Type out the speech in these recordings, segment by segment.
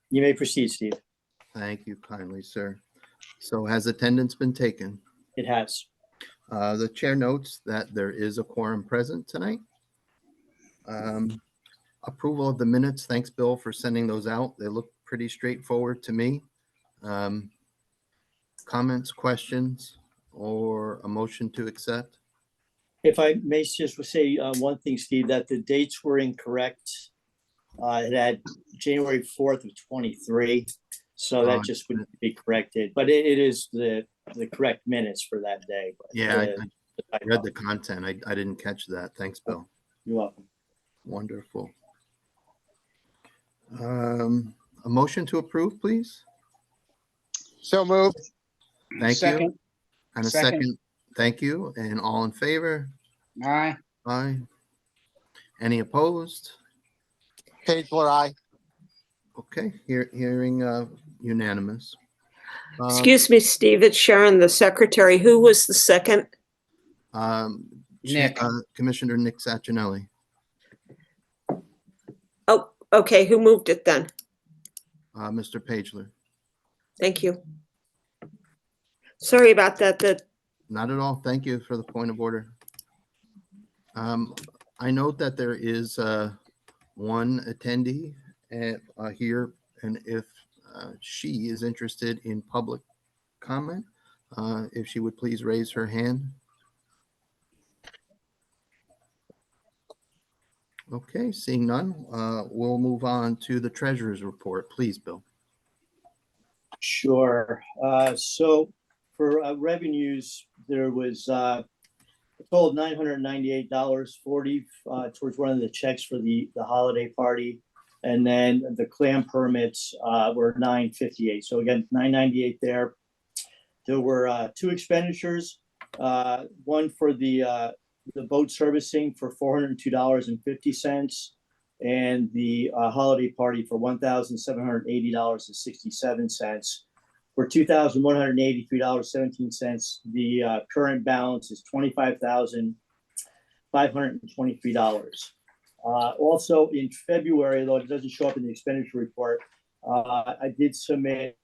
You may proceed, Steve. Thank you kindly, sir. So has attendance been taken? It has. The chair notes that there is a quorum present tonight. Approval of the minutes. Thanks, Bill, for sending those out. They look pretty straightforward to me. Comments, questions, or a motion to accept? If I may just say one thing, Steve, that the dates were incorrect. It had January 4th of 23. So that just would be corrected. But it is the correct minutes for that day. Yeah, I read the content. I didn't catch that. Thanks, Bill. You're welcome. Wonderful. A motion to approve, please. So moved. Thank Second. you. And a second. Thank you. And all in favor? Aye. Aye. Any opposed? Pagler, aye. Okay, hearing unanimous. Excuse me, Steve, it's Sharon, the secretary. Who was the second? Nick. Commissioner Nick Saccinelli. Oh, okay. Who moved it then? Mr. Pagler. Thank you. Sorry about that. Not at all. Thank you for the point of order. I note that there is one attendee here, and if she is interested in public comment, if she would please raise her hand. Okay, seeing none, we'll move on to the treasurer's report. Please, Bill. Sure. So for revenues, there was a total of $998.40 towards one of the checks for the holiday party. And then the clam permits were $958. So again, $998 there. There were two expenditures. One for the boat servicing for $402.50, and the holiday party for $1,780.67. For $2,183.17. The current balance is $25,523. Also in February, though it doesn't show up in the expenditure report, I did submit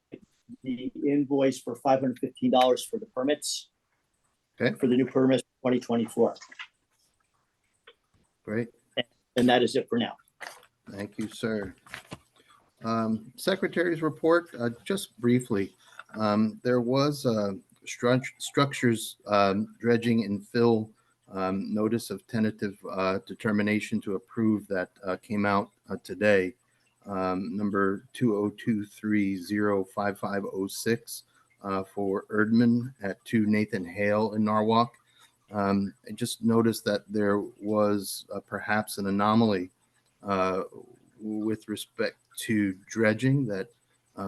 the invoice for $515 for the permits. Okay. For the new permits for 2024. Great. And that is it for now. Thank you, sir. Secretary's report, just briefly. There was structures dredging and fill notice of tentative determination to approve that came out today, number 2023-05506 for Erdman at 2 Nathan Hale in Norwalk. I just noticed that there was perhaps an anomaly with respect to dredging that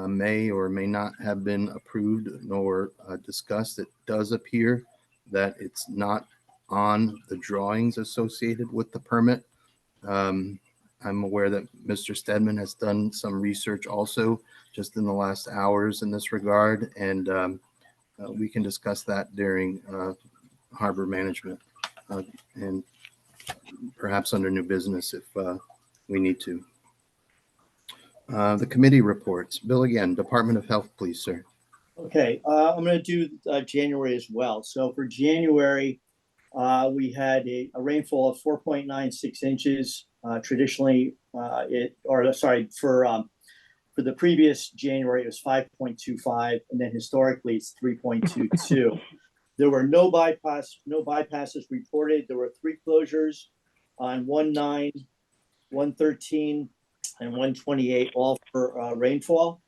may or may not have been approved nor discussed. It does appear that it's not on the drawings associated with the permit. I'm aware that Mr. Stedman has done some research also just in the last hours in this regard, and we can discuss that during harbor management and perhaps under new business if we need to. The committee reports. Bill, again, Department of Health, please, sir. Okay, I'm going to do January as well. So for January, we had a rainfall of 4.96 inches. Traditionally, for the previous January, it was 5.25, and then historically it's 3.22. There were no bypasses reported. There were 3 closures on 1/9, 1/13, and 1/28, all for rainfall.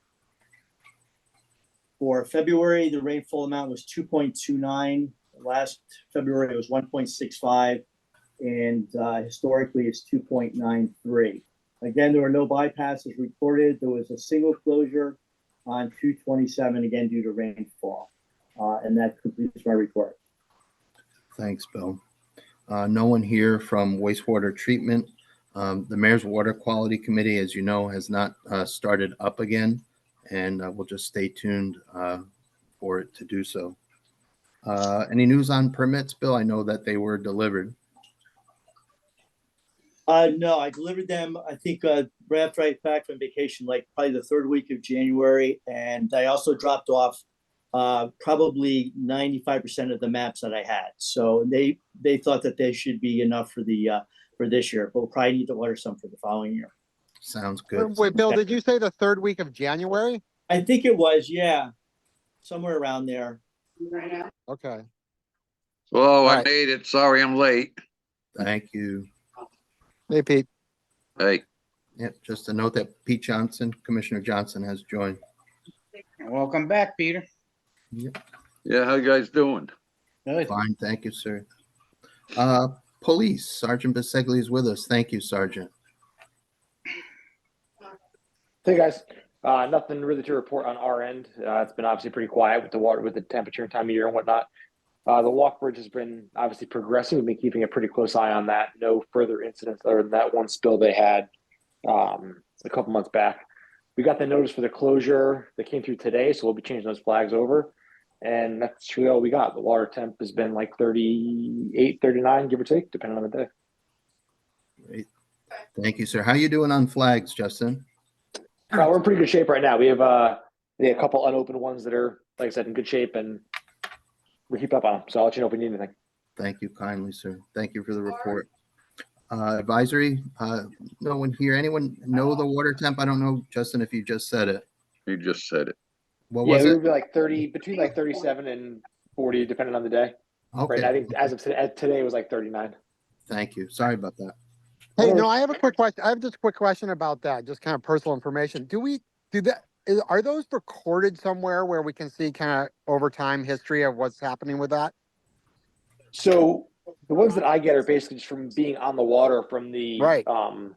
For February, the rainfall amount was 2.29. Last February, it was 1.65, and historically, it's 2.93. Again, there were no bypasses reported. There was a single closure on 2/27, again, due to rainfall. And that completes my report. Thanks, Bill. No one here from wastewater treatment. The Mayor's Water Quality Committee, as you know, has not started up again, and we'll just stay tuned for it to do so. Any news on permits, Bill? I know that they were delivered. No, I delivered them. I think right after I back from vacation, like probably the third week of January, and I also dropped off probably 95% of the maps that I had. So they thought that they should be enough for the for this year, but we'll probably need to order some for the following year. Sounds good. Wait, Bill, did you say the third week of January? I think it was, yeah, somewhere around there. Okay. Oh, I Right. made it. Sorry, I'm late. Thank you. Hey, Pete. Hey, Yep, just a note that Pete Johnson, Commissioner Johnson has joined. Welcome back, Peter. yeah, how you guys doing? Good. Fine, thank you, sir. Police, Sergeant Biseglia is with us. Thank you, Sergeant. Hey guys, nothing really to report on our end. It's been obviously pretty quiet with the water, with the temperature and time of year and whatnot. The walk bridge has been obviously progressing. We've been keeping a pretty close eye on that. No further incidents other than that one spill they had a couple months back. We got the notice for the closure that came through today, so we'll be changing those flags over. And that's really all we got. The water temp has been like 38, 39, give or take, depending on the day. Great. Thank you, sir. How you doing on flags, Justin? We're in pretty good shape right now. We have a couple unopened ones that are, like I said, in good shape, and we keep up on them. So I'll let you know if we need anything. Thank you kindly, sir. Thank you for the report. Advisory, no one here. Anyone know the water temp? I don't know, Justin, if you just said it. You just said it. What Yeah, was we it? would be like 30, between like 37 and 40, depending on the day. Right now, I Okay, think as of today, it was like 39. thank you. Sorry about that. Hey, no, I have a quick question. I have just a quick question about that, just kind of personal information. Are those recorded somewhere where we can see kind of over time history of what's happening with that? So the ones that I get are basically just from being on the water from the Right. from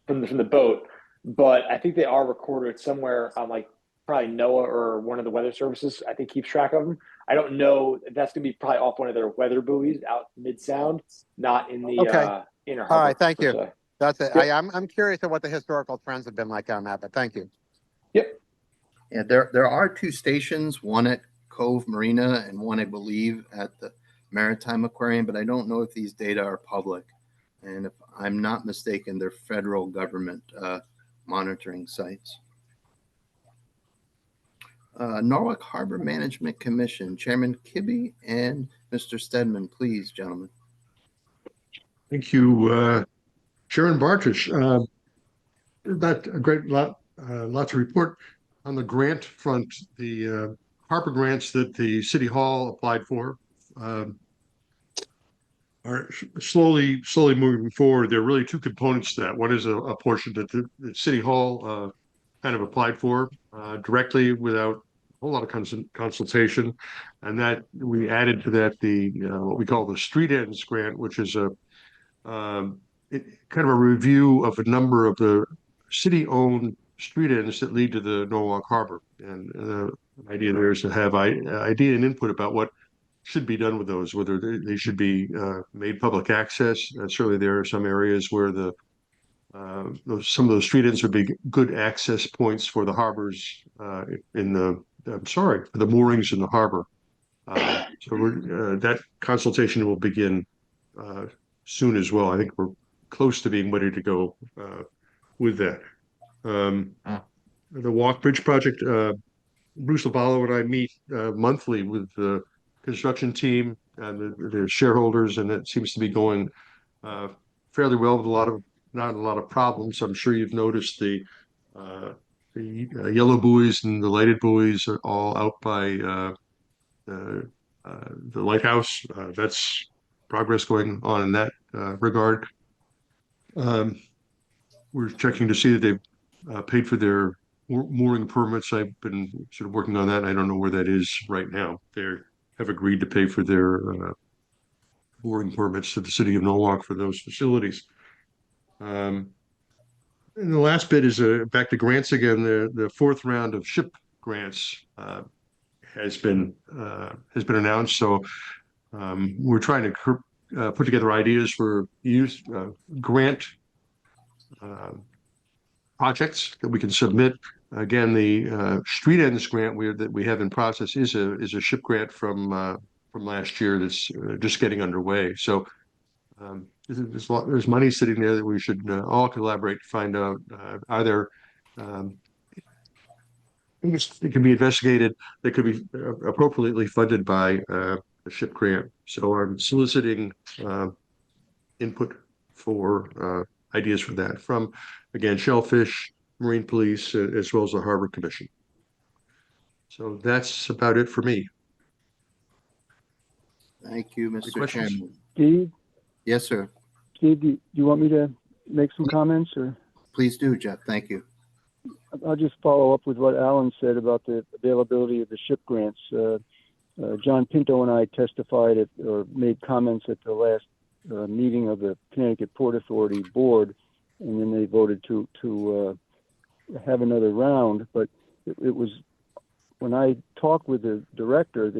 the boat. But I think they are recorded somewhere on like probably NOAA or one of the weather services. I think keeps track of them. I don't know. That's gonna be probably off one of their weather buoys out mid sound, not in the Okay. inner All harbor. right, thank per you. se. That's it. Yep. I'm curious of what the historical trends have been like on that, but thank you. Yep. Yeah, there are two stations, one at Cove Marina and one, I believe, at the Maritime Aquarium, but I don't know if these data are public. And if I'm not mistaken, they're federal government monitoring sites. Norwalk Harbor Management Commission, Chairman Kibbe and Mr. Stedman, please, gentlemen. Thank you, Sharon Bartrish. Not a great lot to report on the grant front. The harbor grants that the City Hall applied for are slowly moving forward. There are really two components to that. One is a portion that the City Hall kind of applied for directly without a whole lot of consultation, and that we added to that the what we call the Street Ends Grant, which is kind of a review of a number of the city-owned street ends that lead to the Norwalk Harbor. And the idea there is to have idea and input about what should be done with those, whether they should be made public access. Certainly, there are some areas where some of those street ends would be good access points for the harbors for the moorings in the harbor. That consultation will begin soon as well. I think we're close to being ready to go with that. The Walk Bridge project, Bruce Lavallo and I meet monthly with the construction team and the shareholders, and it seems to be going fairly well with not a lot of problems. I'm sure you've noticed the yellow buoys and the lighted buoys are all out by the lighthouse. That's progress going on in that regard. We're checking to see that they've paid for their mooring permits. I've been sort of working on that. I don't know where that is right now. They have agreed to pay for their mooring permits to the city of Norwalk for those facilities. And the last bit is back to grants again. The fourth round of ship grants has been announced. So we're trying to put together ideas for grant projects that we can submit. Again, the Street Ends grant that we have in process is a ship grant from last year that's just getting underway. So There's money sitting there that we should all collaborate to find out, either it can be investigated, that could be appropriately funded by a SHIP grant. So I'm soliciting input for ideas for that from, again, Shellfish, Marine Police, as well as the Harbor Commission. So that's about it for me. Thank you, Mr. questions? Chairman. Steve, Yes, sir. Steve, do you want me to make some comments, or Please do, Jeff. Thank you. I'll just follow up with what Alan said about the availability of the SHIP grants. John Pinto and I testified or made comments at the last meeting of the Connecticut Port Authority board, and then they voted to have another round. But it was when I talked with the director,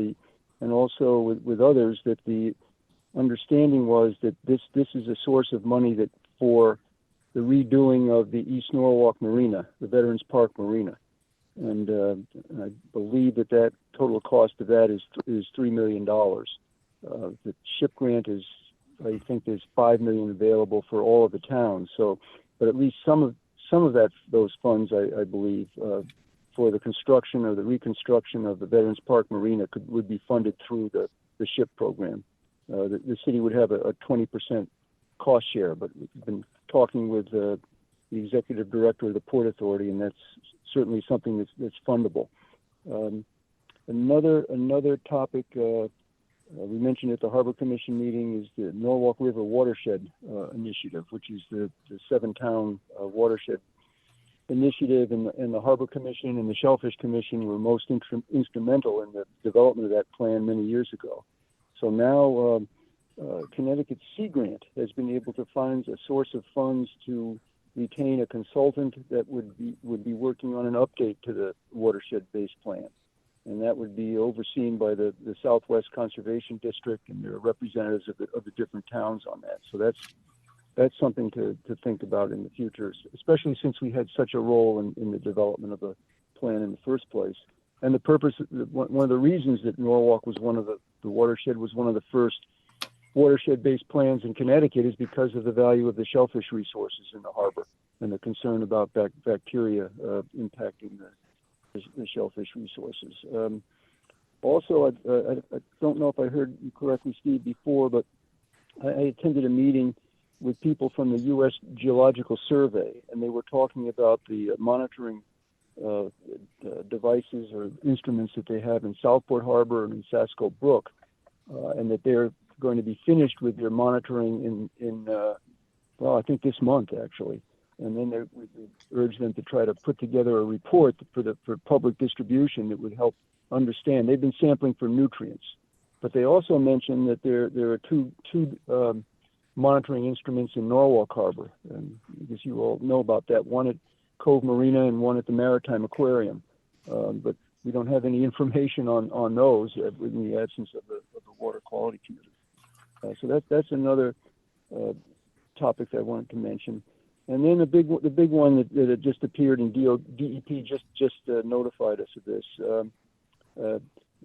and also with others, that the understanding was that this is a source of money that for the redoing of the East Norwalk Marina, the Veterans Park Marina. And I believe that total cost of that is $3 million. The SHIP grant is, I think there's $5 million available for all of the towns. So, but at least some of those funds, I believe, for the construction or the reconstruction of the Veterans Park Marina would be funded through the SHIP program. The city would have a 20% cost share, but we've been talking with the executive director of the Port Authority, and that's certainly something that's fundable. Another topic we mentioned at the Harbor Commission meeting is the Norwalk River Watershed Initiative, which is the 7-town watershed initiative, and the Harbor Commission and the Shellfish Commission were most instrumental in the development of that plan many years ago. So now Connecticut Sea Grant has been able to find a source of funds to retain a consultant that would be working on an update to the watershed-based plan, and that would be overseen by the Southwest Conservation District and their representatives of the different towns on that. So that's something to think about in the future, especially since we had such a role in the development of the plan in the first place. And the purpose, one of the reasons that Norwalk was the watershed was one of the first watershed-based plans in Connecticut is because of the value of the shellfish resources in the harbor and the concern about bacteria impacting the shellfish resources. Also, I don't know if I heard you correctly, Steve, before, but I attended a meeting with people from the U.S. Geological Survey, and they were talking about the monitoring devices or instruments that they have in Southport Harbor and in Sasko Brook, and that they're going to be finished with their monitoring in I think this month actually, and then we urge them to try to put together a report for public distribution that would help understand. They've been sampling for nutrients, but they also mentioned that there are two monitoring instruments in Norwalk Harbor, and I guess you all know about that. One at Cove Marina and one at the Maritime Aquarium, but we don't have any information on those in the absence of the Water Quality Committee. So that's another topic that I wanted to mention. And then the big one that had just appeared in DEP just notified us of this.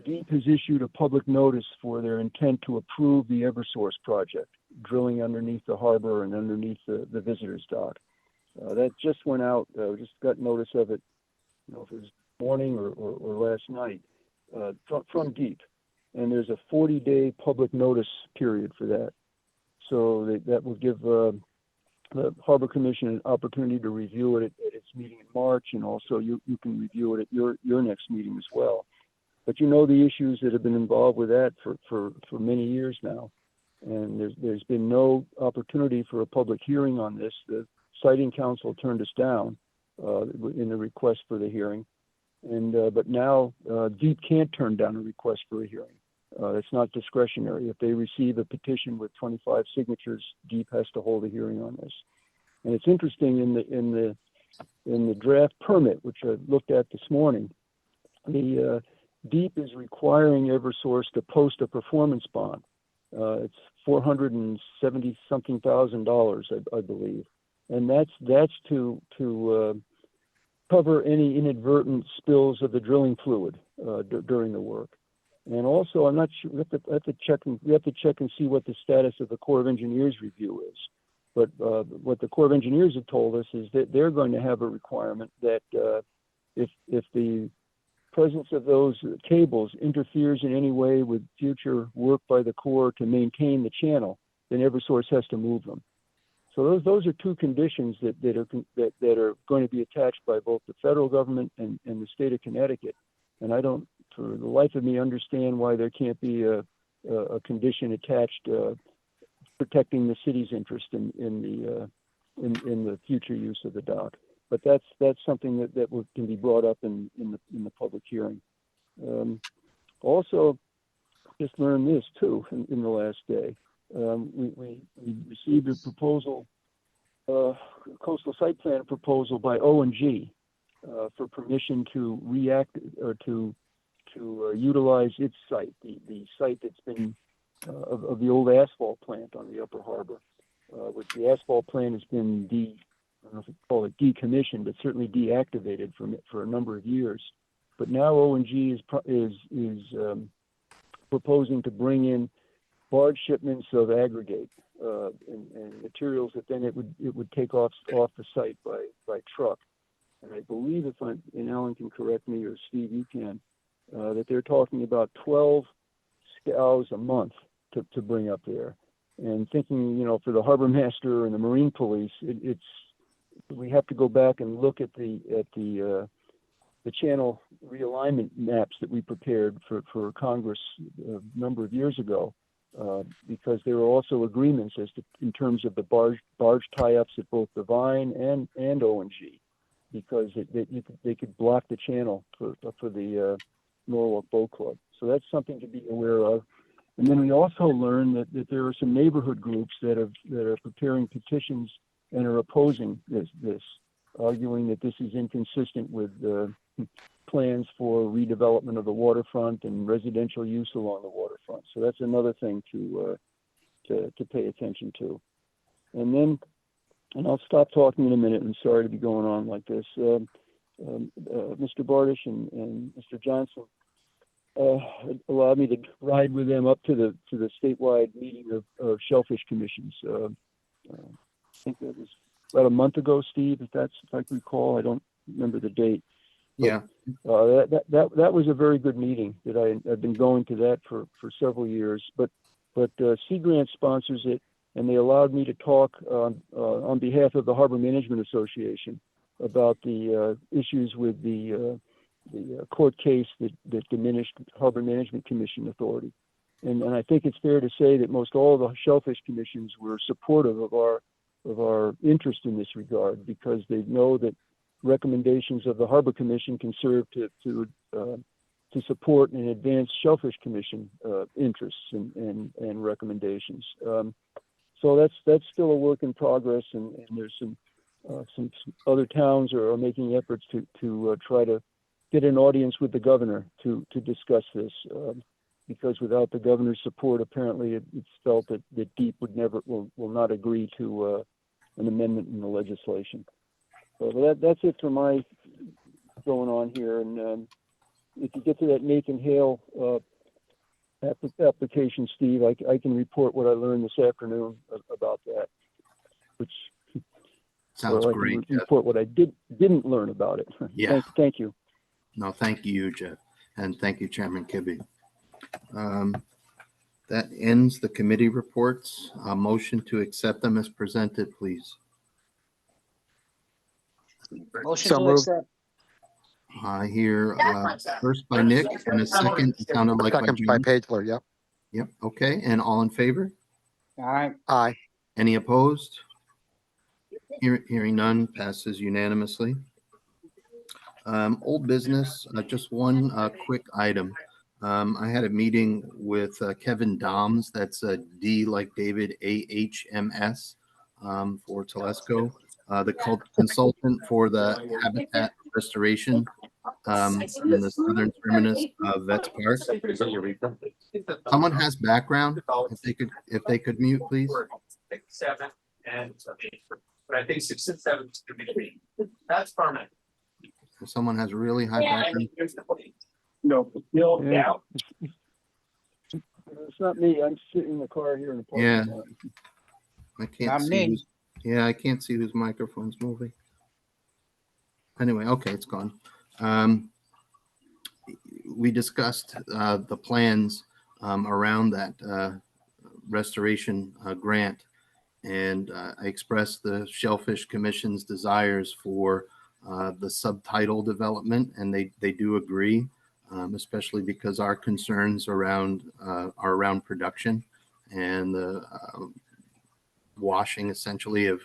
DEP has issued a public notice for their intent to approve the Eversource project, drilling underneath the harbor and underneath the visitors dock. That just went out. Just got notice of it. I don't know if it was morning or last night from DEP. And there's a 40-day public notice period for that. So that will give the Harbor Commission an opportunity to review it at its meeting in March, and also you can review it at your next meeting as well. But you know the issues that have been involved with that for many years now, and there's been no opportunity for a public hearing on this. The Siting Council turned us down in the request for the hearing, and but now DEP can't turn down a request for a hearing. It's not discretionary. If they receive a petition with 25 signatures, DEP has to hold a hearing on this. And it's interesting in the draft permit, which I looked at this morning, the DEP is requiring Eversource to post a performance bond. It's $470-something thousand, I believe, and that's to cover any inadvertent spills of the drilling fluid during the work. And also, I'm not sure, we have to check and see what the status of the Corps of Engineers review is. But what the Corps of Engineers have told us is that they're going to have a requirement that if the presence of those cables interferes in any way with future work by the Corps to maintain the channel, then Eversource has to move them. So those are two conditions that are going to be attached by both the federal government and the state of Connecticut. And I don't, for the life of me, understand why there can't be a condition attached protecting the city's interest in the future use of the dock. But that's something that can be brought up in the public hearing. Also, just learned this too in the last day. We received a proposal, coastal site plan proposal by O&G for permission to react or to utilize its site, the site that's been of the old asphalt plant on the Upper Harbor, which the asphalt plant has been I don't know if you call it decommissioned, but certainly deactivated for a number of years. But now O&G is proposing to bring in large shipments of aggregate and materials that then it would take off the site by truck. And I believe, and Alan can correct me, or Steve, you can, that they're talking about 12 scows a month to bring up there. And thinking, for the harbor master and the Marine Police, we have to go back and look at the channel realignment maps that we prepared for Congress a number of years ago, because there were also agreements in terms of the barge tie-ups at both the Vine and O&G, because they could block the channel for the Norwalk Boat Club. So that's something to be aware of. And then we also learned that there are some neighborhood groups that are preparing petitions and are opposing this, arguing that this is inconsistent with plans for redevelopment of the waterfront and residential use along the waterfront. So that's another thing to pay attention to. And I'll stop talking in a minute. I'm sorry to be going on like this. Mr. Bardish and Mr. Johnson allowed me to ride with them up to the statewide meeting of Shellfish Commissions. I think that was about a month ago, Steve, if I can recall. I don't remember the date. Yeah. That was a very good meeting. I've been going to that for several years. But Sea Grant sponsors it, and they allowed me to talk on behalf of the Harbor Management Association about the issues with the court case that diminished Harbor Management Commission authority. And I think it's fair to say that most all of the Shellfish Commissions were supportive of our interest in this regard, because they know that recommendations of the Harbor Commission can serve to support and advance Shellfish Commission interests and recommendations. So that's still a work in progress, and there's some other towns are making efforts to try to get an audience with the governor to discuss this, because without the governor's support, apparently it's felt that DEEP will not agree to an amendment in the legislation. So that's it for my going on here. And if you get to that Nathan Hale application, Steve, I can report what I learned this afternoon about that, which sounds great. Report what I didn't learn about it. Yeah. Thank you. No, thank you, Jeff, and thank you, Chairman Kibbe. That ends the committee reports. A motion to accept them as presented, please. Motion So to moved. accept. I hear first by Nick and a second. It sounded like Second by Pagler. Yep. Yep. Okay. And all in favor? All right. Aye. Any opposed? Hearing none, passes unanimously. Old business, just one quick item. I had a meeting with Kevin Doms, that's D like David, AHMS, for Telesco, the consultant for the habitat restoration in the southern terminus of Vets Park. Someone has background. If they could mute, please. 6, 7, and but I think 6 and 7 is going to be that's permanent. If someone has really high background. No, Yeah. It's not me. I'm sitting in the car here in the parking Yeah. lot. I can't Not see. me. Yeah, I can't see whose microphone's moving. Anyway, okay, it's gone. Um, we discussed the plans around that restoration grant, and I expressed the Shellfish Commission's desires for the subtitle development, and they do agree, especially because our concerns around are around production and the washing essentially of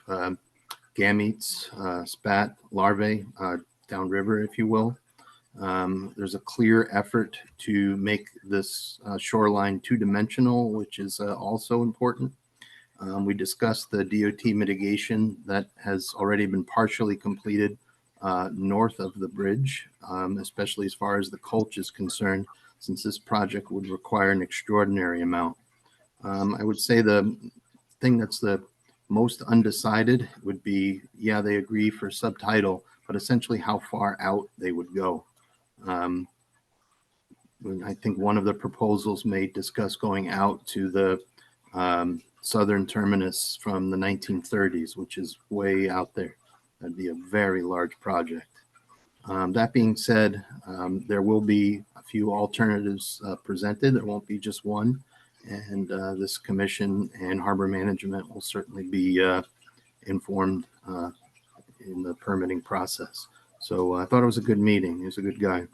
gametes, spat, larvae downriver, if you will. There's a clear effort to make this shoreline two-dimensional, which is also important. We discussed the DOT mitigation that has already been partially completed north of the bridge, especially as far as the culch is concerned, since this project would require an extraordinary amount. I would say the thing that's the most undecided would be, yeah, they agree for subtitle, but essentially how far out they would go. I think one of the proposals may discuss going out to the southern terminus from the 1930s, which is way out there. That'd be a very large project. That being said, there will be a few alternatives presented. There won't be just one. And this commission and harbor management will certainly be informed in the permitting process. So I thought it was a good meeting. He was a good guy.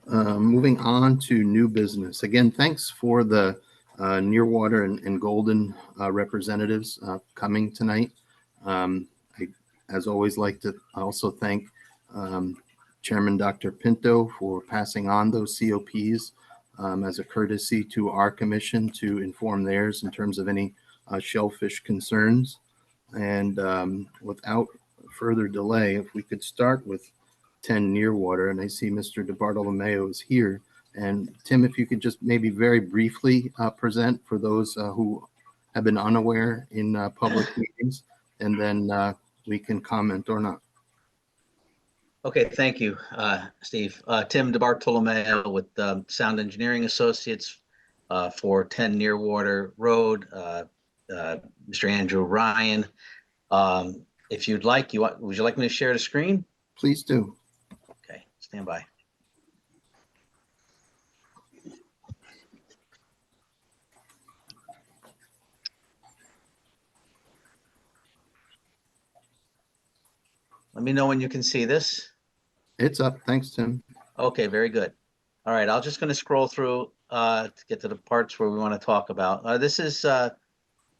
Moving on to new business. Again, thanks for the Nearwater and Golden representatives coming tonight. I, as always, like to also thank Chairman Dr. Pinto for passing on those COPs as a courtesy to our commission to inform theirs in terms of any shellfish concerns. And without further delay, if we could start with 10 Nearwater, and I see Mr. DeBartolomeo is here. And Tim, if you could just maybe very briefly present for those who have been unaware in public meetings, and then we can comment or not. Okay, thank you, Steve. Tim DeBartolomeo with Sound Engineering Associates for 10 Nearwater Road. Mr. Andrew Ryan. If you'd like, would you like me to share the screen? Please do. Okay, stand by. Let me know when you can see this. It's up. Thanks, Tim. Okay, very good. All right, I'm just going to scroll through to get to the parts where we want to talk about. This is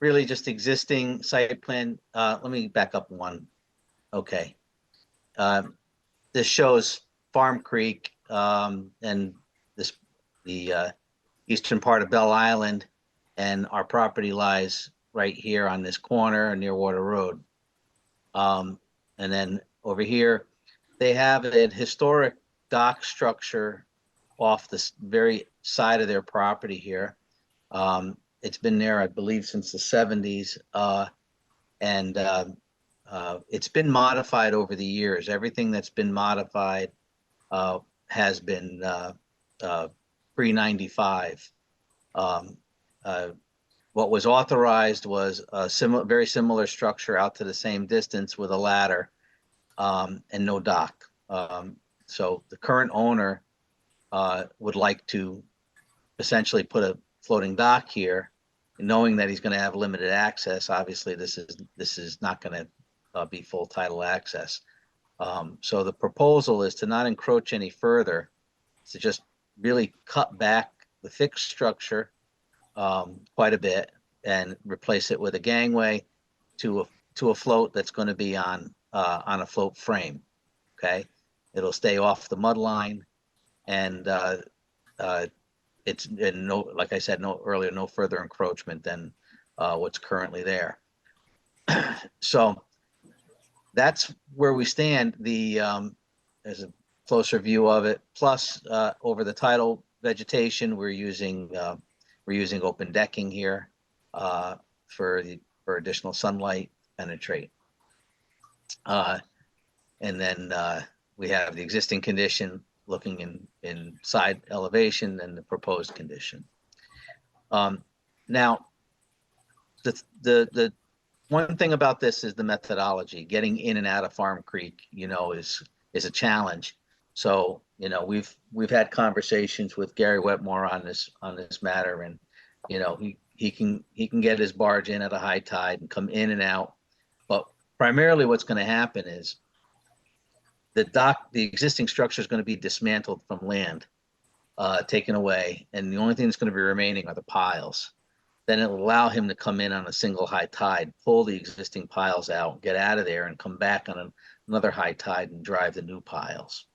really just existing site plan. Let me back up one. Okay. This shows Farm Creek and the eastern part of Bell Island, and our property lies right here on this corner near Water Road. And then over here, they have a historic dock structure off this very side of their property here. It's been there, I believe, since the 70s. And it's been modified over the years. Everything that's been modified has been pre-95. What was authorized was a very similar structure out to the same distance with a ladder and no dock. So the current owner would like to essentially put a floating dock here, knowing that he's going to have limited access. Obviously, this is not going to be full tidal access. So the proposal is to not encroach any further, to just really cut back the fixed structure quite a bit and replace it with a gangway to a float that's going to be on a float frame. Okay, it'll stay off the mud line, and it's no, like I said earlier, no further encroachment than what's currently there. So that's where we stand. There's a closer view of it. Plus, over the tidal vegetation, we're using open decking here for additional sunlight penetrate. And then we have the existing condition looking in side elevation and the proposed condition. Now, the one thing about this is the methodology. Getting in and out of Farm Creek, is a challenge. So, we've had conversations with Gary Wetmore on this matter, and he can get his barge in at a high tide and come in and out. But primarily, what's going to happen is the existing structure is going to be dismantled from land, taken away, and the only thing that's going to be remaining are the piles. Then it'll allow him to come in on a single high tide, pull the existing piles out, get out of there, and come back on another high tide and drive the new piles.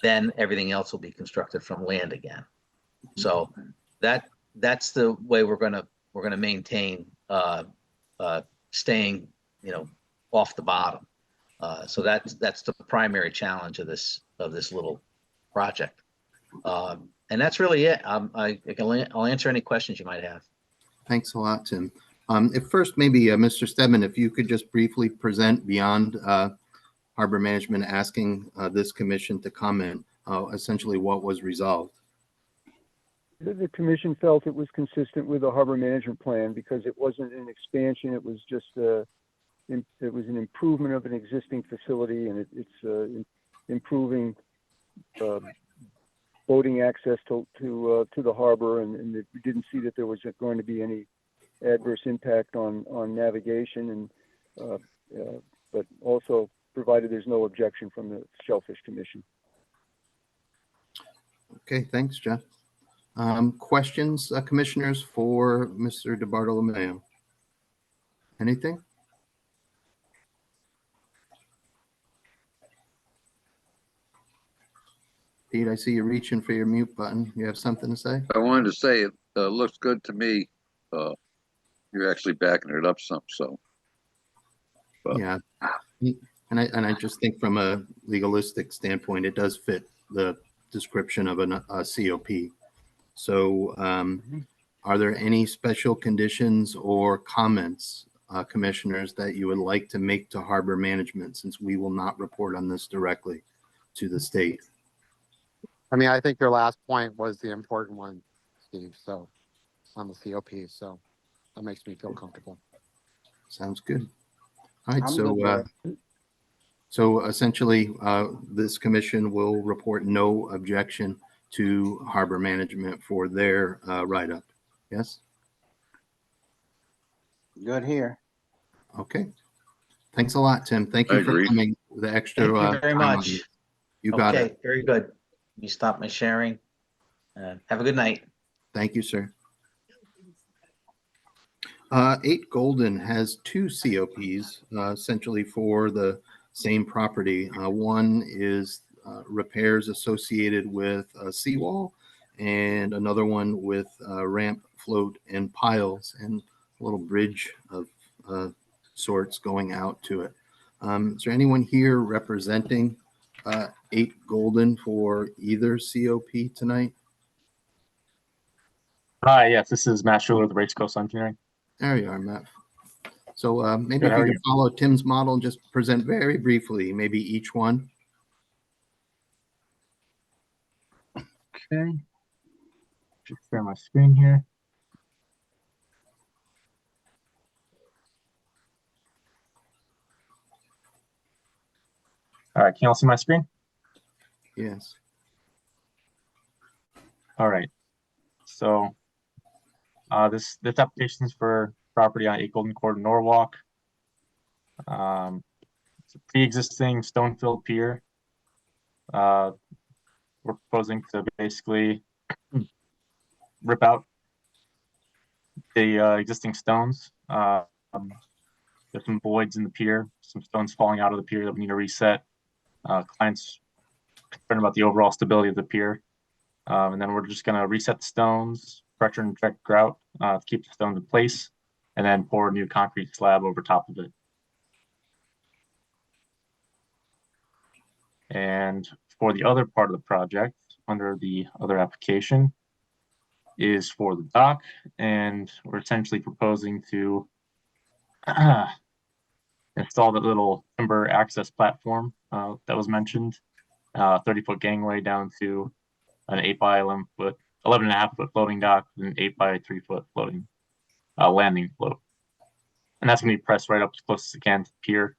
Then everything else will be constructed from land again. So that's the way we're gonna maintain staying off the bottom. So that's the primary challenge of this little project. And that's really it. I'll answer any questions you might have. Thanks a lot, Tim. If first, maybe Mr. Stebbin, if you could just briefly present beyond Harbor Management asking this commission to comment, essentially what was resolved. The commission felt it was consistent with the harbor management plan because it wasn't an expansion. It was just it was an improvement of an existing facility, and it's improving boating access to the harbor, and we didn't see that there was going to be any adverse impact on navigation, and but also provided there's no objection from the Shellfish Commission. Okay, thanks, Jeff. Questions, commissioners, for Mr. DiBartolomeo? Anything? Pete, I see you reaching for your mute button. You have something to say? I wanted to say it looks good to me. You're actually backing it up some, so. But. Yeah, and I just think from a legalistic standpoint, it does fit the description of a COP. So are there any special conditions or comments, commissioners, that you would like to make to Harbor Management, since we will not report on this directly to the state? I mean, I think your last point was the important one, Steve, so on the COP, so that makes me feel comfortable. Sounds good. All right, I'm so good so essentially this commission will report no objection to Harbor Management for their write-up. Yes? Good here. Okay. Thanks a lot, Tim. Thank you for coming with the extra Thank you very time on much. this. You got it. Okay, very good. You stop my sharing. Have a good night. Thank you, sir. 8 Golden has 2 COPs, essentially for the same property. One is repairs associated with a seawall, and another one with ramp, float, and piles, and a little bridge of sorts going out to it. Is there anyone here representing 8 Golden for either COP tonight? Hi, yes, this is Matt Schuler with Race Coast Engineering. There you are, Matt. So maybe Good, if you could follow Tim's model and just present very briefly, maybe each one. Okay. Just share my screen here. All right, can you all see my screen? Yes. All right. So this application is for property on 8 Golden Court in Norwalk. It's a pre-existing stone-filled pier. We're proposing to basically rip out the existing stones. There's some voids in the pier, some stones falling out of the pier that we need to reset. Clients concerned about the overall stability of the pier. And then we're just going to reset the stones, pressure inject grout to keep the stones in place, and then pour a new concrete slab over top of it. And for the other part of the project, under the other application, is for the dock, and we're essentially proposing to install that little timber access platform that was mentioned 30-foot gangway down to an 8 by 11.5 foot floating dock, and an 8 by 3 foot floating landing float. And that's going to be pressed right up as close as it can to the pier.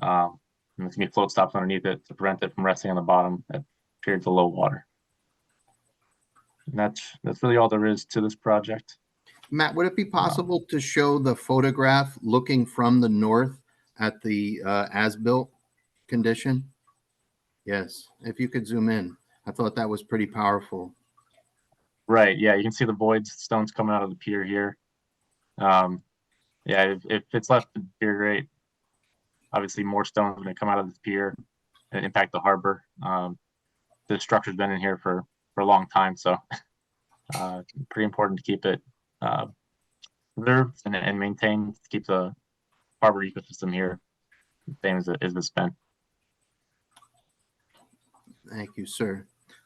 And there's going to be float stops underneath it to prevent it from resting on the bottom at periods of low water. And that's really all there is to this project. Matt, would it be possible to show the photograph looking from the north at the as-built condition? Yes, if you could zoom in. I thought that was pretty powerful. Right, yeah, you can see the void stones coming out of the pier here. Yeah, if it's left the pier great, obviously more stones are going to come out of the pier and impact the harbor. The structure's been in here for a long time, so pretty important to keep it preserved and maintained to keep the harbor ecosystem here the same as it's been. Thank you, sir.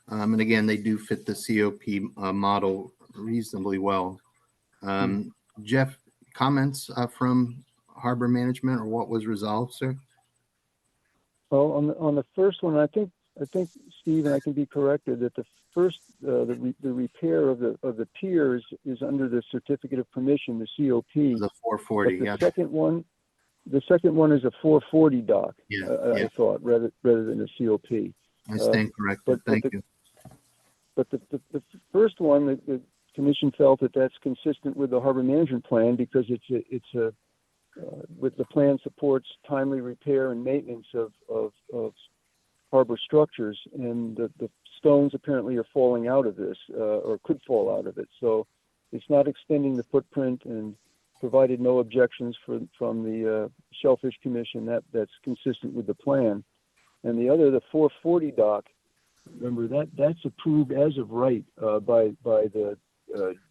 And again, they do fit the COP model reasonably well. Jeff, comments from harbor management or what was resolved, sir? Well, on the first one, I think Steve and I can be corrected that the first the repair of the piers is under the certificate of permission, the COP. The 440. But Yeah. The second one is a 440 dock. Yeah, I thought rather than a COP. I stand corrected. Thank you. But the first one, the commission felt that that's consistent with the harbor management plan because it's a with the plan supports timely repair and maintenance of harbor structures, and the stones apparently are falling out of this or could fall out of it. So it's not extending the footprint and provided no objections from the Shellfish Commission. That's consistent with the plan. And the other, the 440 dock, remember that's approved as of right by the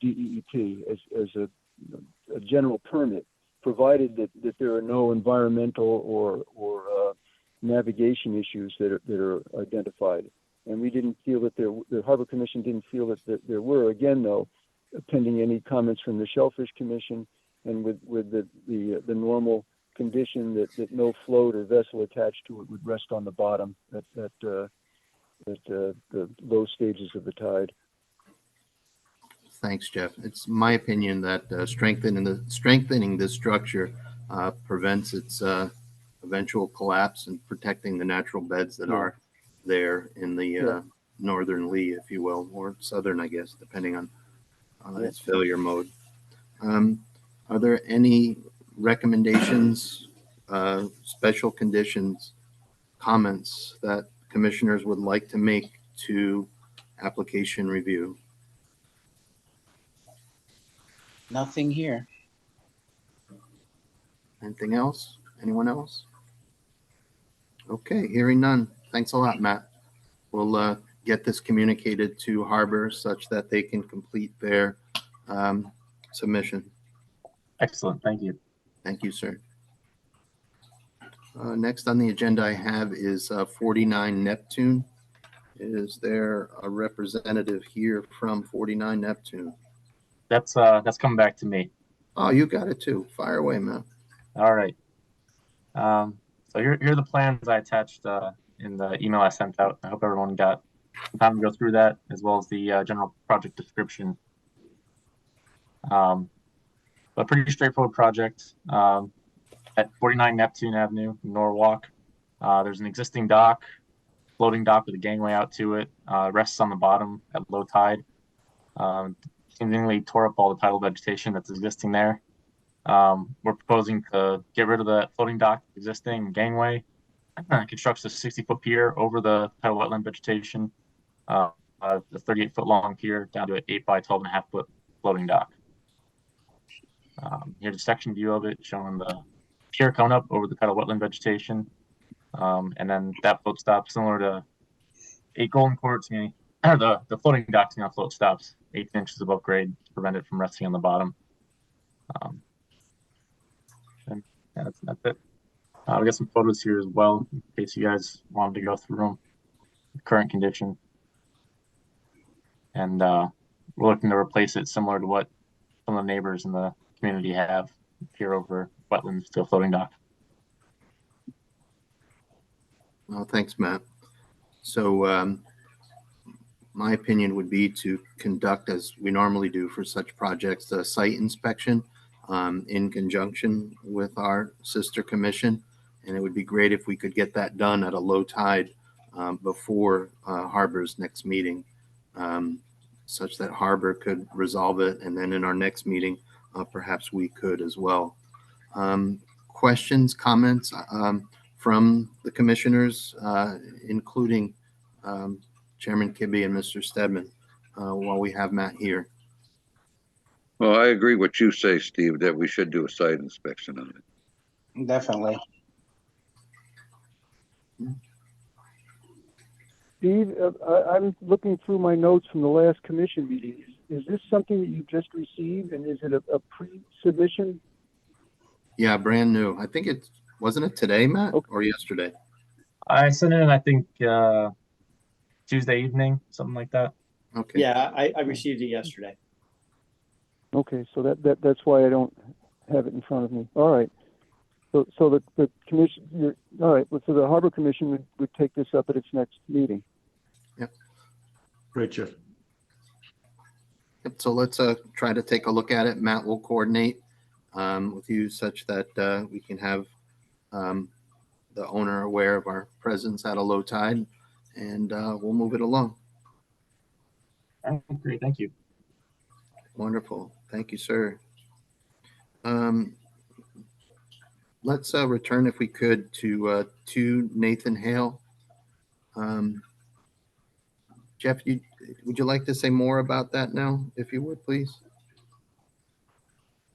DEEP as a general permit, provided that there are no environmental or navigation issues that are identified. And we didn't feel that the Harbor Commission didn't feel that there were. Again, though, pending any comments from the Shellfish Commission and with the normal condition that no float or vessel attached to it would rest on the bottom at the low stages of the tide. Thanks, Jeff. It's my opinion that strengthening this structure prevents its eventual collapse and protecting the natural beds that are there in the northern lee, if you will, or southern, I guess, depending on its failure mode. Are there any recommendations, special conditions, comments that commissioners would like to make to application review? Nothing here. Anything else? Anyone else? Okay, hearing none. Thanks a lot, Matt. We'll get this communicated to Harbor such that they can complete their submission. Excellent. Thank you. Thank you, sir. Next on the agenda I have is 49 Neptune. Is there a representative here from 49 Neptune? That's coming back to me. Oh, you got it too. Fire away, man. All right. So here are the plans I attached in the email I sent out. I hope everyone got some time to go through that, as well as the general project description. A pretty straightforward project at 49 Neptune Avenue, Norwalk. There's an existing dock, floating dock with a gangway out to it. Rests on the bottom at low tide. Seemingly tore up all the tidal vegetation that's existing there. We're proposing to get rid of the floating dock existing gangway, construct a 60-foot pier over the tidal wetland vegetation, the 38-foot long pier down to an 8 by 12.5-foot floating dock. Here's a section view of it showing the pier coming up over the tidal wetland vegetation, and then that float stop similar to 8 Golden Courts. The floating dock's now float stops 8 inches above grade to prevent it from resting on the bottom. And that's it. We got some photos here as well in case you guys wanted to go through them. The current condition, and we're looking to replace it similar to what some of the neighbors in the community have here over wetlands to a floating dock. Well, thanks, Matt. So my opinion would be to conduct, as we normally do for such projects, a site inspection in conjunction with our sister commission. And it would be great if we could get that done at a low tide before Harbor's next meeting, such that Harbor could resolve it. And then in our next meeting, perhaps we could as well. Questions, comments from the commissioners, including Chairman Kibbe and Mr. Stedman, while we have Matt here. Well, I agree what you say, Steve, that we should do a site inspection on it. Definitely. Steve, I'm looking through my notes from the last commission meeting. Is this something that you just received, and is it a pre-submission? Yeah, brand new. I think wasn't it today, Matt, or yesterday? I sent it in, I think, Tuesday evening, something like that. Okay. Yeah, I received it yesterday. Okay, so that's why I don't have it in front of me. All right. So the commission, all right. So the Harbor Commission would take this up at its next meeting. Yep. Great, Jeff. Yep. So let's try to take a look at it. Matt will coordinate with you such that we can have the owner aware of our presence at a low tide, and we'll move it along. Great, thank you. Wonderful. Thank you, sir. Let's return, if we could, to Nathan Hale. Jeff, would you like to say more about that now, if you would, please?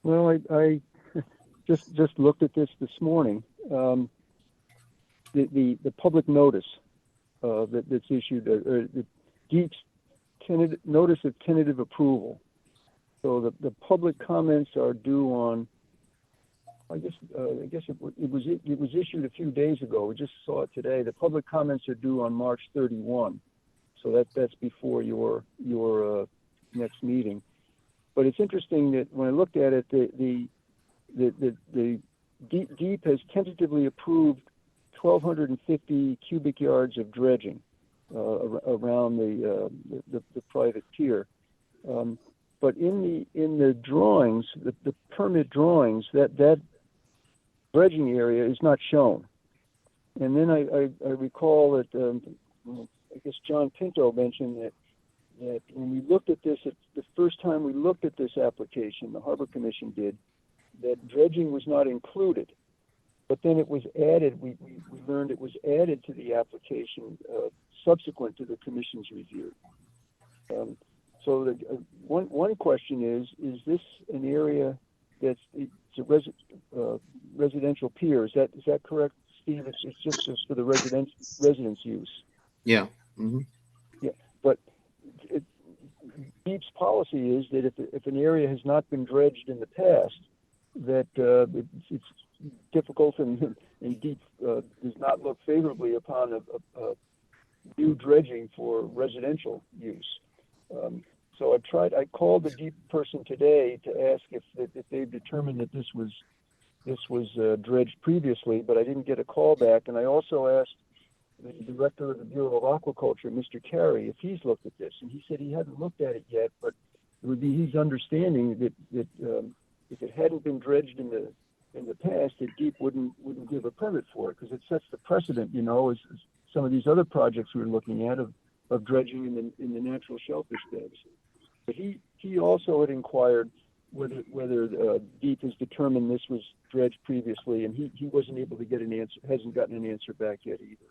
Well, I just looked at this morning. The public notice that's issued, the DEEP's notice of tentative approval. So the public comments are due on, I guess it was issued a few days ago. We just saw it today. The public comments are due on March 31. So that's before your next meeting. But it's interesting that when I looked at it, the DEEP has tentatively approved 1,250 cubic yards of dredging around the private pier. But in the drawings, the permit drawings, that dredging area is not shown. And then I recall that I guess John Pinto mentioned that when we looked at this, the first time we looked at this application, the Harbor Commission did, that dredging was not included. But then it was added, we learned it was added to the application subsequent to the Commission's review. So one question is this an area it's a residential pier? Is that correct, Steve? It's just for the residence use. Yeah. Mm-hmm. Yeah, but DEEP's policy is that if an area has not been dredged in the past, that it's difficult and DEEP does not look favorably upon a new dredging for residential use. So I called the DEEP person today to ask if they've determined that this was dredged previously, but I didn't get a call back. And I also asked the director of the Bureau of Aquaculture, Mr. Carey, if he's looked at this, and he said he hadn't looked at it yet, but it would be his understanding that if it hadn't been dredged in the past, that DEEP wouldn't give a permit for it, because it sets the precedent, as some of these other projects we were looking at of dredging in the natural shellfish beds. But he also had inquired whether DEEP has determined this was dredged previously, and he wasn't able to get an answer, hasn't gotten an answer back yet either.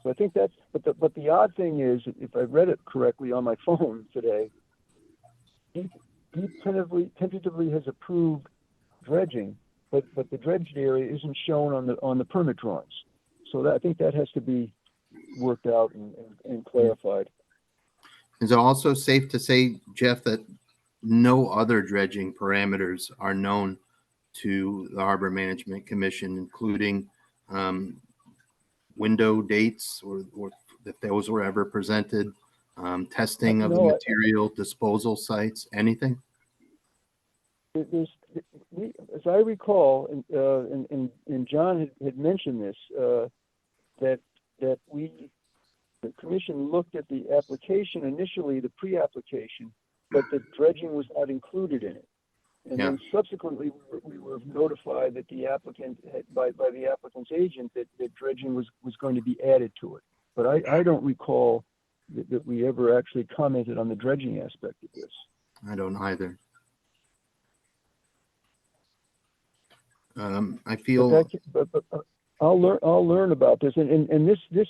So I think but the odd thing is, if I read it correctly on my phone today, DEEP tentatively has approved dredging, but the dredged area isn't shown on the permit drawings. So I think that has to be worked out and clarified. Is it also safe to say, Jeff, that no other dredging parameters are known to the Harbor Management Commission, including window dates or if those were ever presented, testing of the material, disposal sites, anything? As I recall, and John had mentioned this, that we the commission looked at the application initially, the pre-application, but the dredging was not included in it. And then subsequently, we were notified that the applicant, by the applicant's agent, that dredging was going to be added to it. But I don't recall that we ever actually commented on the dredging aspect of this. I don't either. I feel. But I'll learn about this, and this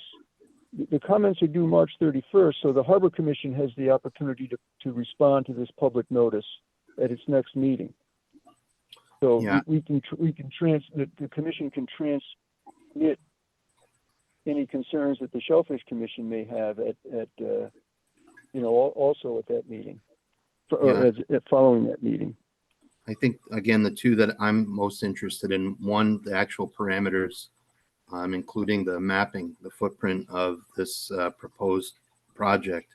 the comments are due March 31st, so the Harbor Commission has the opportunity to respond to this public notice at its next meeting. So the commission can transmit any concerns that the Shellfish Commission may have also at that meeting, or following that meeting. I think, again, the two that I'm most interested in, one, the actual parameters, including the mapping, the footprint of this proposed project,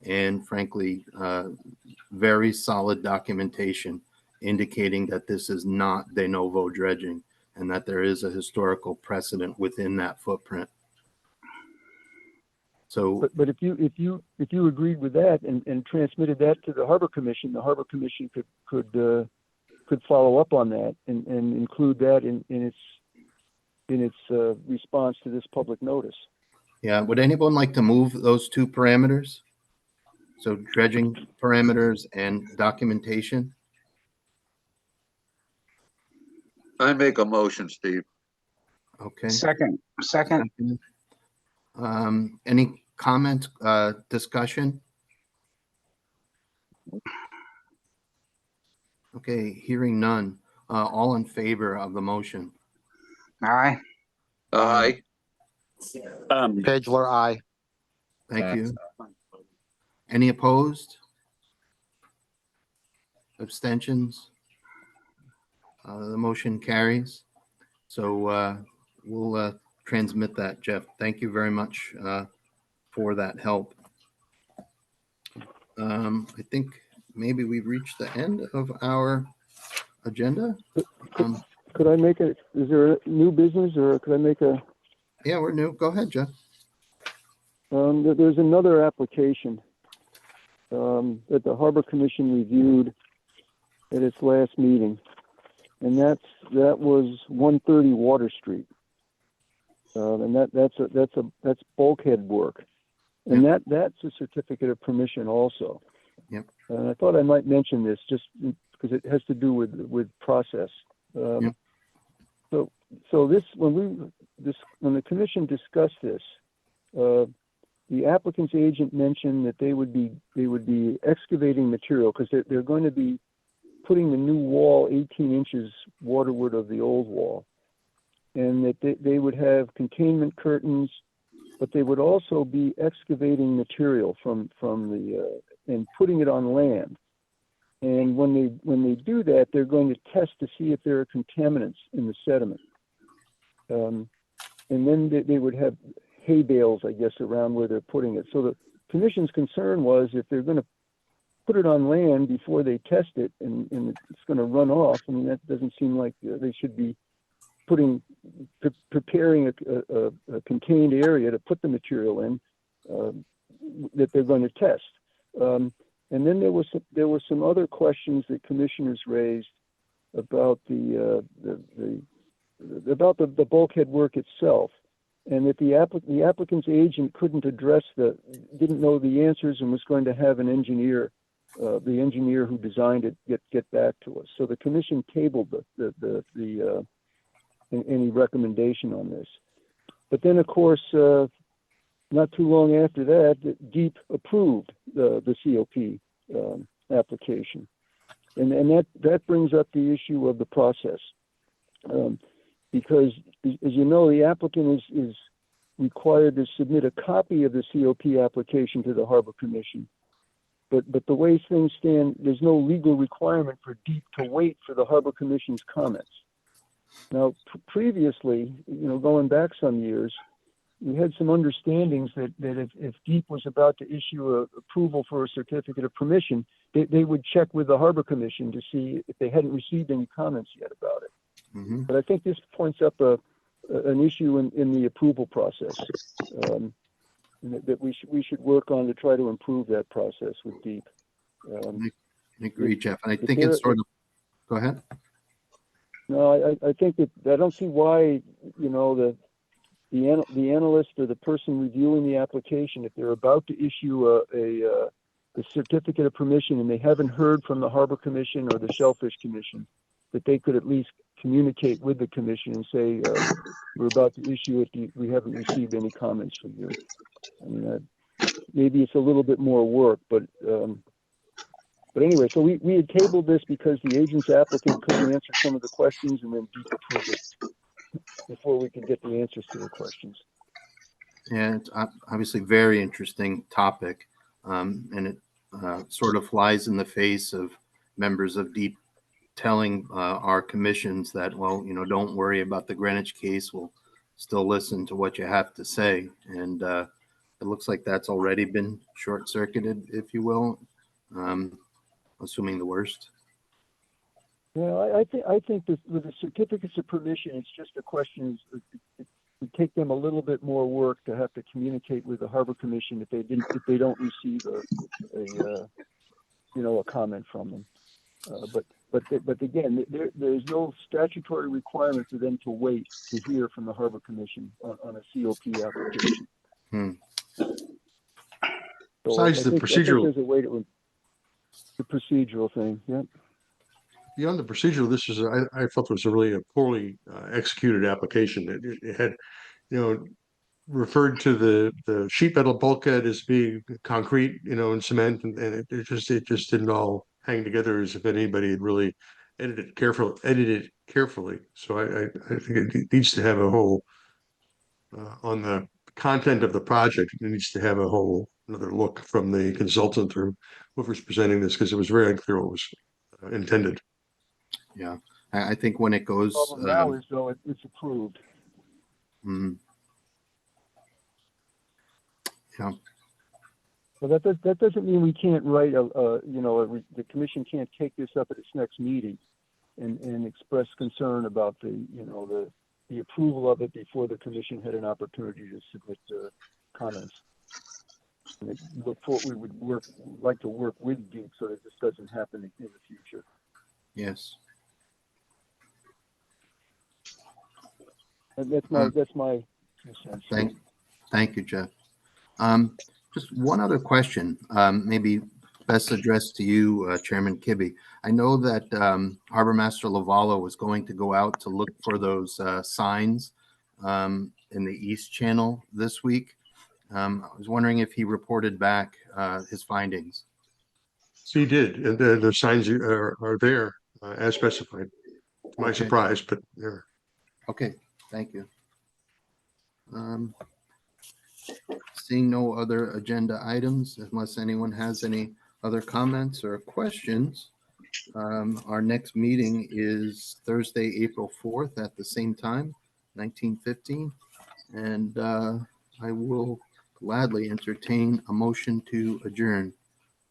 and frankly, very solid documentation indicating that this is not de novo dredging and that there is a historical precedent within that footprint. So, but if you agreed with that and transmitted that to the Harbor Commission could follow up on that and include that in its response to this public notice. Yeah, would anyone like to move those two parameters? So dredging parameters and documentation? I make a motion, Steve. Okay. Second. Any comment, discussion? Okay, hearing none. All in favor of the motion? Aye. Aye. Pagler, aye. Thank you. Any opposed? Abstentions? The motion carries. So we'll transmit that, Jeff. Thank you very much for that help. I think maybe we've reached the end of our agenda. Could I make is there a new business, or could I make a? Yeah, we're new. Go ahead, Jeff. There's another application that the Harbor Commission reviewed at its last meeting, and that was 130 Water Street, and that's bulkhead work, and that's a certificate of permission also. Yep. And I thought I might mention this just because it has to do with process. Yep. So this when the commission discussed this, the applicant's agent mentioned that they would be excavating material because they're going to be putting the new wall 18 inches waterward of the old wall, and that they would have containment curtains, but they would also be excavating material from the and putting it on land. And when they do that, they're going to test to see if there are contaminants in the sediment. And then they would have hay bales, I guess, around where they're putting it. So the commission's concern was if they're going to put it on land before they test it and it's going to run off, I mean, that doesn't seem like they should be preparing a contained area to put the material in that they're going to test. And then there were some other questions that commissioners raised about the bulkhead work itself, and that the applicant's agent didn't know the answers and was going to have an engineer, the engineer who designed it, get back to us. So the commission tabled any recommendation on this. But then, of course, not too long after that, DEEP approved the COP application, and that brings up the issue of the process, because, as you know, the applicant is required to submit a copy of the COP application to the Harbor Commission, but the way things stand, there's no legal requirement for DEEP to wait for the Harbor Commission's comments. Now, previously, going back some years, we had some understandings that if DEEP was about to issue a approval for a certificate of permission, they would check with the Harbor Commission to see if they hadn't received any comments yet about it. Mm-hmm. But I think this points up an issue in the approval process. and that we should work on to try to improve that process with DEEP. I agree, Jeff. And I if think there- it's sort of, go ahead. No, I think that I don't see why, you know, the analyst or the person reviewing the application, if they're about to issue a certificate of permission and they haven't heard from the Harbor Commission or the Shellfish Commission, that they could at least communicate with the commission and say, we're about to issue it. We haven't received any comments from you. I mean, maybe it's a little bit more work, but anyway, so we had tabled this because the agent's applicant couldn't answer some of the questions, and then DEEP approved it before we could get the answers to the questions. Yeah, it's obviously very interesting topic, and it sort of flies in the face of members of DEEP telling our commissions that, well, you know, don't worry about the Greenwich case. We'll still listen to what you have to say. And it looks like that's already been short-circuited, if you will, assuming the worst. Yeah, I think that with the certificates of permission, it's just a question. It would take them a little bit more work to have to communicate with the Harbor Commission if they don't receive a comment from them. But again, there's no statutory requirement for them to wait to hear from the Harbor Commission on a COP application. So Besides the I think procedural, there's a way to the procedural thing. Yeah. beyond the procedural, this is I felt it was a really poorly executed application. It had, you know, referred to the sheet metal bulkhead as being concrete, you know, and cement, and it just didn't all hang together as if anybody had really edited carefully. So I think it needs to have a whole on the content of the project. It needs to have a whole another look from the consultant or whoever's presenting this, because it was very unclear what was intended. Yeah, I think when it goes. The problem now is though it's approved. Yeah. Well, that doesn't mean we can't write the commission can't take this up at its next meeting and express concern about the approval of it before the commission had an opportunity to submit comments. And we would like to work with DEEP so that this doesn't happen in the future. Yes. And that's my 2 cents. Thank you, Jeff. Just one other question, maybe best addressed to you, Chairman Kibbe. I know that Harbor Master Lavallo was going to go out to look for those signs in the East Channel this week. I was wondering if he reported back his findings. He did, and the signs are there as specified. To my surprise, but they're okay. Thank you. Seeing no other agenda items, unless anyone has any other comments or questions, our next meeting is Thursday, April 4th at the same time, 19:15. And I will gladly entertain a motion to adjourn.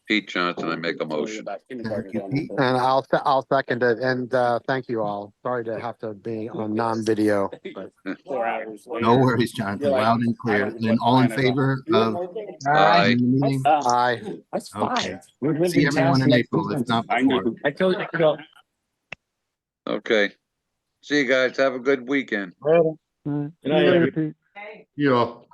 Pete Johnson, I make a motion. Thank you, Pete. And I'll second it. And thank you all. Sorry to have to be on non-video. But No worries, Jonathan. Loud and clear. Then all in favor of Aye. the meeting? aye. That's Okay. fine. See everyone in April, if not I know. before. I told you to go. Okay. See you guys. Have a good weekend. Good night, Pete. you know.